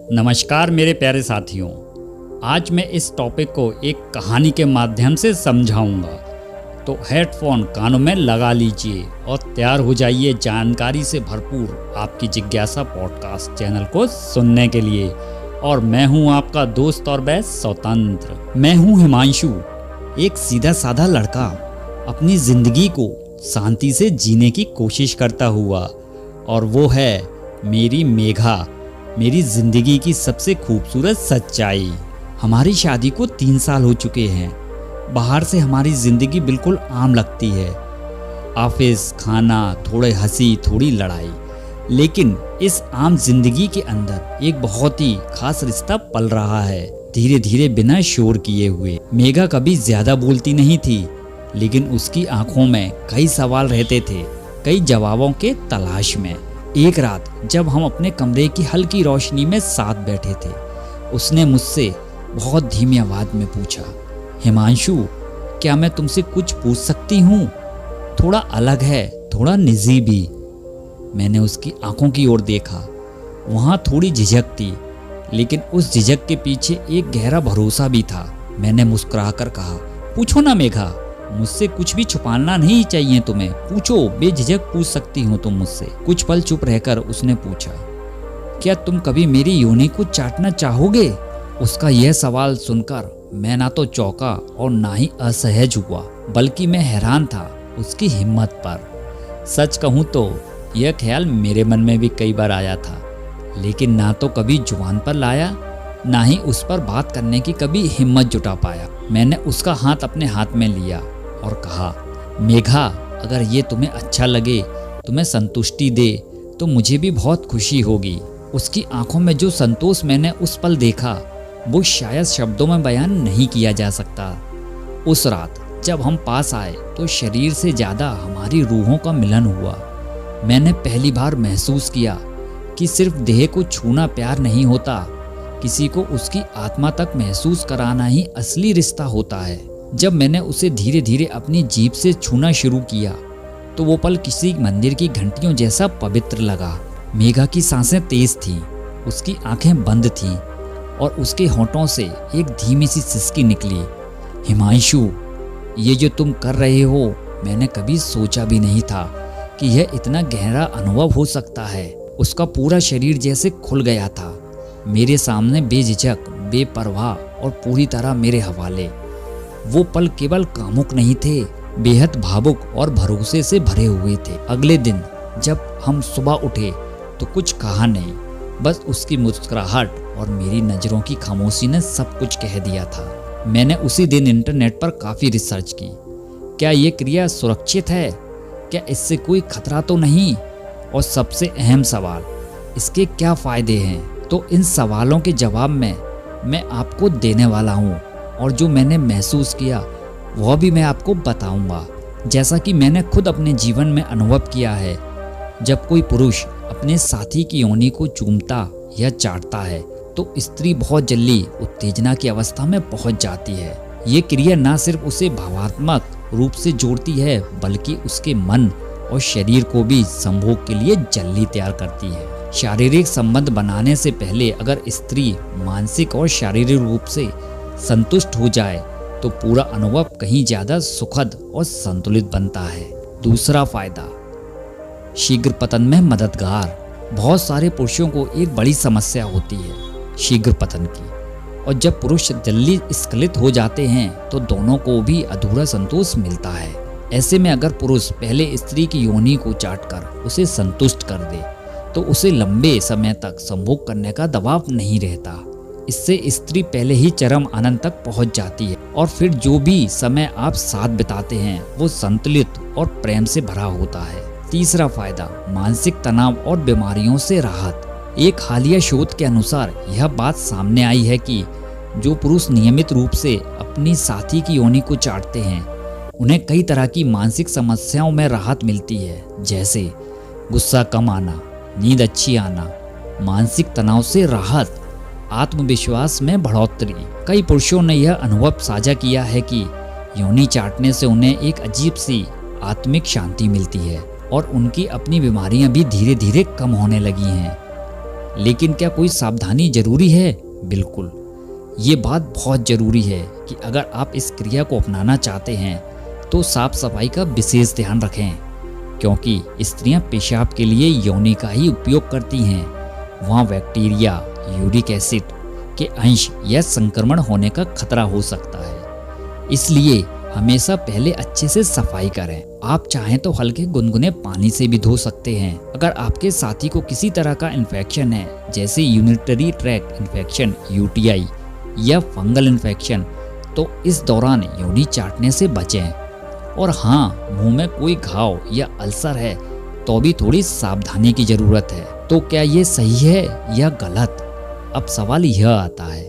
नमस्कार मेरे प्यारे साथियों। आज मैं इस टॉपिक को एक कहानी के माध्यम से समझाऊंगा, तो हेडफोन कानों में लगा लीजिए और तैयार हो जाइए जानकारी से भरपूर आपकी जिज्ञासा पॉडकास्ट चैनल को सुनने के लिए। और मैं हूं आपका दोस्त और बेस्ट स्वतंत्र। मैं हूं हिमांशु, एक सीधा साधा लड़का अपनी जिंदगी को शांति से जीने की कोशिश करता हुआ, और वो है मेरी मेघा, मेरी जिंदगी की सबसे खूबसूरत सच्चाई। हमारी शादी को 3 साल हो चुके हैं। बाहर से हमारी जिंदगी बिल्कुल आम लगती है, ऑफिस, खाना, थोड़े हंसी, थोड़ी लड़ाई। लेकिन इस आम जिंदगी के अंदर एक बहुत ही खास रिश्ता पल रहा है, धीरे धीरे बिना शोर किए हुए। मेघा कभी ज्यादा बोलती नहीं थी, लेकिन उसकी आंखों में कई सवाल रहते थे, कई जवाबों के तलाश में। एक रात जब हम अपने कमरे की हल्की रोशनी में साथ बैठे थे, उसने मुझसे बहुत धीमी आवाज में पूछा, हिमांशु, क्या मैं तुमसे कुछ पूछ सकती हूँ? थोड़ा अलग है, थोड़ा निजी भी। मैंने उसकी आंखों की ओर देखा। वहाँ थोड़ी झिझक थी, लेकिन उस झिझक के पीछे एक गहरा भरोसा भी था। मैंने मुस्कुराकर कहा, पूछो ना मेघा, मुझसे कुछ भी छुपाना नहीं चाहिए तुम्हें, पूछो, बेझिझक पूछ सकती हो तुम मुझसे। कुछ पल चुप रहकर उसने पूछा, क्या तुम कभी मेरी योनि को चाटना चाहोगे? उसका यह सवाल सुनकर मैं ना तो चौंका और ना ही असहज हुआ, बल्कि मैं हैरान था उसकी हिम्मत पर। सच कहूँ तो यह ख्याल मेरे मन में भी कई बार आया था, लेकिन ना तो कभी जुबान पर लाया, ना ही उस पर बात करने की कभी हिम्मत जुटा पाया। मैंने उसका हाथ अपने हाथ में लिया और कहा, मेघा, अगर ये तुम्हें अच्छा लगे, तुम्हें संतुष्टि दे, तो मुझे भी बहुत खुशी होगी। उसकी आंखों में जो संतोष मैंने उस पल देखा, वो शायद शब्दों में बयान नहीं किया जा सकता। उस रात जब हम पास आए तो शरीर से ज्यादा हमारी रूहों का मिलन हुआ। मैंने पहली बार महसूस किया कि सिर्फ देह को छूना प्यार नहीं होता, किसी को उसकी आत्मा तक महसूस कराना ही असली रिश्ता होता है। जब मैंने उसे धीरे धीरे अपनी जीभ से छूना शुरू किया, तो वो पल किसी मंदिर की घंटियों जैसा पवित्र लगा। मेघा की सांसें तेज थीं, उसकी आंखें बंद थीं और उसके होंठों से एक धीमी सी सिसकी निकली। हिमांशु, ये जो तुम कर रहे हो, मैंने कभी सोचा भी नहीं था कि यह इतना गहरा अनुभव हो सकता है। उसका पूरा शरीर जैसे खुल गया था, मेरे सामने बेझिझक, बेपरवाह और पूरी तरह मेरे हवाले। वो पल केवल कामुक नहीं थे, बेहद भावुक और भरोसे से भरे हुए थे। अगले दिन जब हम सुबह उठे तो कुछ कहा नहीं, बस उसकी मुस्कुराहट और मेरी नज़रों की खामोशी ने सब कुछ कह दिया था। मैंने उसी दिन इंटरनेट पर काफ़ी रिसर्च की। क्या ये क्रिया सुरक्षित है? क्या इससे कोई खतरा तो नहीं? और सबसे अहम सवाल, इसके क्या फ़ायदे हैं? तो इन सवालों के जवाब में मैं आपको देने वाला हूँ, और जो मैंने महसूस किया वह भी मैं आपको बताऊंगा। जैसा कि मैंने खुद अपने जीवन में अनुभव किया है, जब कोई पुरुष अपने साथी की योनि को चूमता या चाटता है, तो स्त्री बहुत जल्दी उत्तेजना की अवस्था में पहुंच जाती है। ये क्रिया न सिर्फ उसे भावात्मक रूप से जोड़ती है, बल्कि उसके मन और शरीर को भी संभोग के लिए जल्दी तैयार करती है। शारीरिक संबंध बनाने से पहले अगर स्त्री मानसिक और शारीरिक रूप से संतुष्ट हो जाए, तो पूरा अनुभव कहीं ज्यादा सुखद और संतुलित बनता है। दूसरा फायदा, शीघ्र पतन में मददगार। बहुत सारे पुरुषों को एक बड़ी समस्या होती है शीघ्र पतन की, और जब पुरुष जल्दी स्खलित हो जाते हैं तो दोनों को भी अधूरा संतोष मिलता है। ऐसे में अगर पुरुष पहले स्त्री की योनि को चाटकर उसे संतुष्ट कर दे, तो उसे लंबे समय तक संभोग करने का दबाव नहीं रहता। इससे स्त्री पहले ही चरम आनंद तक पहुंच जाती है, और फिर जो भी समय आप साथ बिताते हैं वो संतुलित और प्रेम से भरा होता है। तीसरा फायदा, मानसिक तनाव और बीमारियों से राहत। एक हालिया शोध के अनुसार यह बात सामने आई है कि जो पुरुष नियमित रूप से अपनी साथी की योनि को चाटते हैं, उन्हें कई तरह की मानसिक समस्याओं में राहत मिलती है, जैसे गुस्सा कम आना, नींद अच्छी आना, मानसिक तनाव से राहत, आत्मविश्वास में बढ़ोतरी। कई पुरुषों ने यह अनुभव साझा किया है कि योनि चाटने से उन्हें एक अजीब सी आत्मिक शांति मिलती है और उनकी अपनी बीमारियां भी धीरे धीरे कम होने लगी हैं। लेकिन क्या कोई सावधानी जरूरी है? बिल्कुल, ये बात बहुत जरूरी है कि अगर आप इस क्रिया को अपनाना चाहते हैं तो साफ सफाई का विशेष ध्यान रखें, क्योंकि स्त्रियां पेशाब के लिए योनि का ही उपयोग करती हैं। वहाँ बैक्टीरिया, यूरिक एसिड के अंश या संक्रमण होने का खतरा हो सकता है। इसलिए हमेशा पहले अच्छे से सफाई करें। आप चाहें तो हल्के गुनगुने पानी से भी धो सकते हैं। अगर आपके साथी को किसी तरह का इन्फेक्शन है, जैसे यूरिनरी ट्रैक्ट इन्फेक्शन (UTI) या फंगल इन्फेक्शन, तो इस दौरान योनि चाटने से बचें। और हाँ, मुंह में कोई घाव या अल्सर है तो भी थोड़ी सावधानी की जरूरत है। तो क्या ये सही है या गलत? अब सवाल यह आता है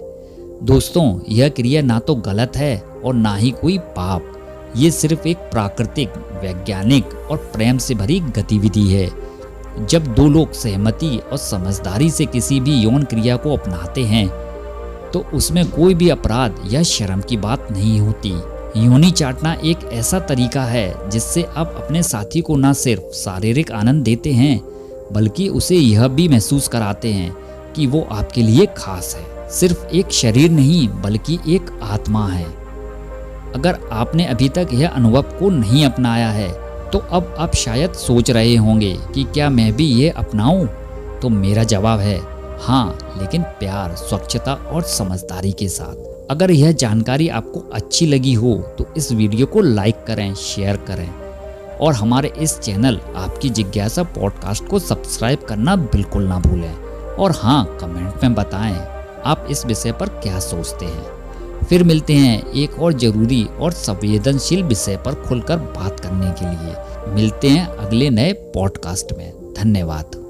दोस्तों, यह क्रिया ना तो गलत है और ना ही कोई पाप। ये सिर्फ एक प्राकृतिक, वैज्ञानिक और प्रेम से भरी गतिविधि है। जब दो लोग सहमति और समझदारी से किसी भी यौन क्रिया को अपनाते हैं तो उसमें कोई भी अपराध या शर्म की बात नहीं होती। योनि चाटना एक ऐसा तरीका है जिससे आप अपने साथी को न सिर्फ शारीरिक आनंद देते हैं, बल्कि उसे यह भी महसूस कराते हैं कि वो आपके लिए खास है। सिर्फ एक शरीर नहीं, बल्कि एक आत्मा है। अगर आपने अभी तक यह अनुभव को नहीं अपनाया है तो अब आप शायद सोच रहे होंगे कि क्या मैं भी ये अपनाऊं? तो मेरा जवाब है हाँ, लेकिन प्यार, स्वच्छता और समझदारी के साथ। अगर यह जानकारी आपको अच्छी लगी हो तो इस वीडियो को लाइक करें, शेयर करें और हमारे इस चैनल आपकी जिज्ञासा पॉडकास्ट को सब्सक्राइब करना बिल्कुल ना भूलें। और हाँ, कमेंट में बताएं आप इस विषय पर क्या सोचते हैं। फिर मिलते हैं एक और जरूरी और संवेदनशील विषय पर खुलकर बात करने के लिए। मिलते हैं अगले नए पॉडकास्ट में। धन्यवाद।